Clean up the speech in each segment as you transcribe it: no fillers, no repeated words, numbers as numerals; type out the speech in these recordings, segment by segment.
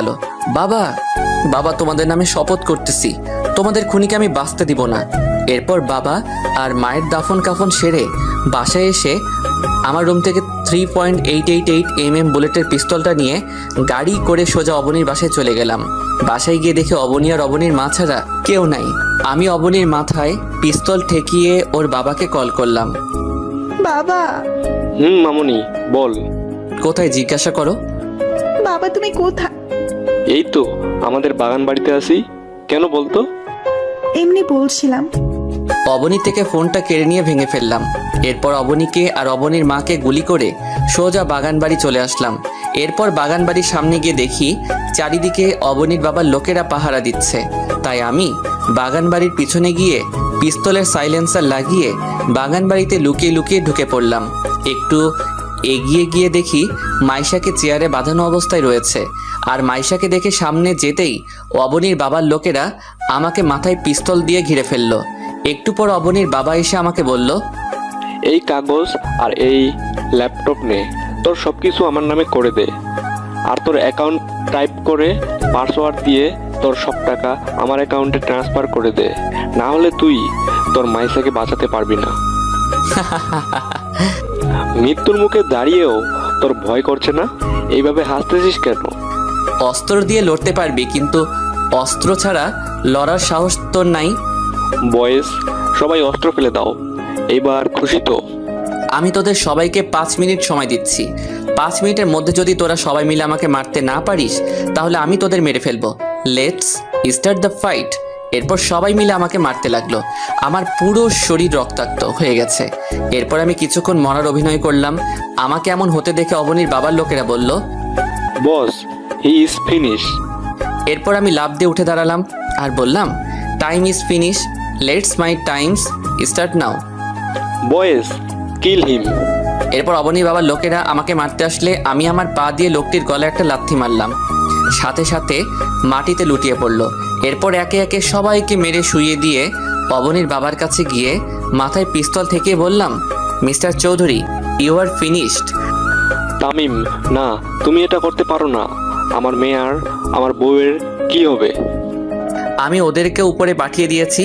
গেল। বাবা, বাবা তোমাদের নামে শপথ করতেছি, তোমাদের খুনিকে আমি বাঁচতে দিব না। এরপর বাবা আর মায়ের দাফন কাফন সেরে বাসায় এসে আমার রুম থেকে 3.888 mm বুলেটের পিস্তলটা নিয়ে গাড়ি করে সোজা অবনীর বাসায় চলে গেলাম। বাসায় গিয়ে দেখে অবনী আর অবনীর মা ছাড়া কেউ নাই। আমি অবনীর মাথায় পিস্তল ঠেকিয়ে ওর বাবাকে কল করলাম। বাবা। মামুনি বল। কোথায় জিজ্ঞাসা করো। বাবা তুমি কোথায়? এই তো আমাদের বাগান বাড়িতে আছি। কেন বলতো? এমনি বলছিলাম। অবনী থেকে ফোনটা কেড়ে নিয়ে ভেঙে ফেললাম। এরপর অবনীকে আর অবনীর মাকে গুলি করে সোজা বাগান বাড়ি চলে আসলাম। এরপর বাগান বাড়ির সামনে গিয়ে দেখি চারিদিকে অবনীর বাবার লোকেরা পাহারা দিচ্ছে। তাই আমি বাগান বাড়ির পিছনে গিয়ে পিস্তলের সাইলেন্সার লাগিয়ে বাগান বাড়িতে লুকিয়ে লুকিয়ে ঢুকে পড়লাম। একটু এগিয়ে গিয়ে দেখি মাইশাকে চেয়ারে বাঁধানো অবস্থায় রয়েছে। আর মাইশাকে দেখে সামনে যেতেই অবনীর বাবার লোকেরা আমাকে মাথায় পিস্তল দিয়ে ঘিরে ফেললো। একটু পর অবনীর বাবা এসে আমাকে বলল, এই কাগজ আর এই ল্যাপটপ নে, তোর সব কিছু আমার নামে করে দে। আর তোর অ্যাকাউন্ট টাইপ করে পাসওয়ার্ড দিয়ে তোর সব টাকা আমার অ্যাকাউন্টে ট্রান্সফার করে দে, না হলে তুই তোর মাইশাকে বাঁচাতে পারবি না। মৃত্যুর মুখে দাঁড়িয়েও তোর ভয় করছে না? এইভাবে হাসতেছিস কেন? অস্ত্র দিয়ে লড়তে পারবি, কিন্তু অস্ত্র ছাড়া লড়ার সাহস তোর নাই। বয়েস, সবাই অস্ত্র ফেলে দাও। এইবার খুশি তো? আমি তোদের সবাইকে 5 মিনিট সময় দিচ্ছি। 5 মিনিটের মধ্যে যদি তোরা সবাই মিলে আমাকে মারতে না পারিস তাহলে আমি তোদের মেরে ফেলবো। Let's start the fight. এরপর সবাই মিলে আমাকে মারতে লাগলো। আমার পুরো শরীর রক্তাক্ত হয়ে গেছে। এরপর আমি কিছুক্ষণ মরার অভিনয় করলাম। আমাকে এমন হতে দেখে অবনীর বাবার লোকেরা বলল, বস, হি ইজ ফিনিশ। এরপর আমি লাফ দিয়ে উঠে দাঁড়ালাম আর বললাম, time is finish, let's my times start now. বয়েস, কিল হিম। এরপর অবনীর বাবার লোকেরা আমাকে মারতে আসলে আমি আমার পা দিয়ে লোকটির গলায় একটা লাথি মারলাম। সাথে সাথে মাটিতে লুটিয়ে পড়ল। এরপর একে একে সবাইকে মেরে শুইয়ে দিয়ে অবনীর বাবার কাছে গিয়ে মাথায় পিস্তল থেকে বললাম, mister Chowdhury, you are finished. Tamim, না, তুমি এটা করতে পারো না। আমার মেয়ে আর আমার বউয়ের কি হবে? আমি ওদেরকে উপরে পাঠিয়ে দিয়েছি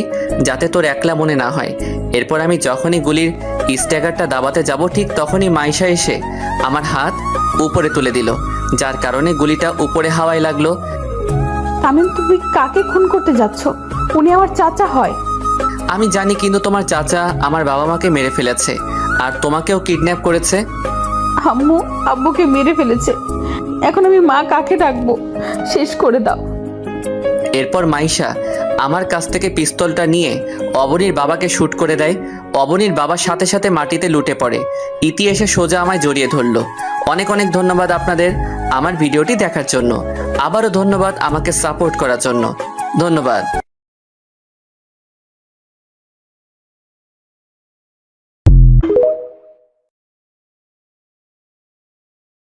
যাতে তোর একলা মনে না হয়। এরপর আমি যখনই গুলির স্ট্যাগারটা দাবাতে যাব ঠিক তখনই মাইশা এসে আমার হাত উপরে তুলে দিল, যার কারণে গুলিটা উপরে হাওয়ায় লাগলো। তামিম, তুমি কাকে খুন করতে যাচ্ছ? উনি আমার চাচা হয়। আমি জানি, কিন্তু তোমার চাচা আমার বাবা মাকে মেরে ফেলেছে আর তোমাকেও কিডন্যাপ করেছে। আব্বুকে মেরে ফেলেছে। এখন আমি মা কাকে ডাকবো? শেষ করে দাও। এরপর মাইশা আমার কাছ থেকে পিস্তলটা নিয়ে অবনীর বাবাকে শ্যুট করে দেয়। অবনীর বাবার সাথে সাথে মাটিতে লুটে পড়ে। ইতি এসে সোজা আমায় জড়িয়ে ধরলো। অনেক অনেক ধন্যবাদ আপনাদের আমার ভিডিওটি দেখার জন্য। আবারও ধন্যবাদ আমাকে সাপোর্ট করার জন্য। ধন্যবাদ।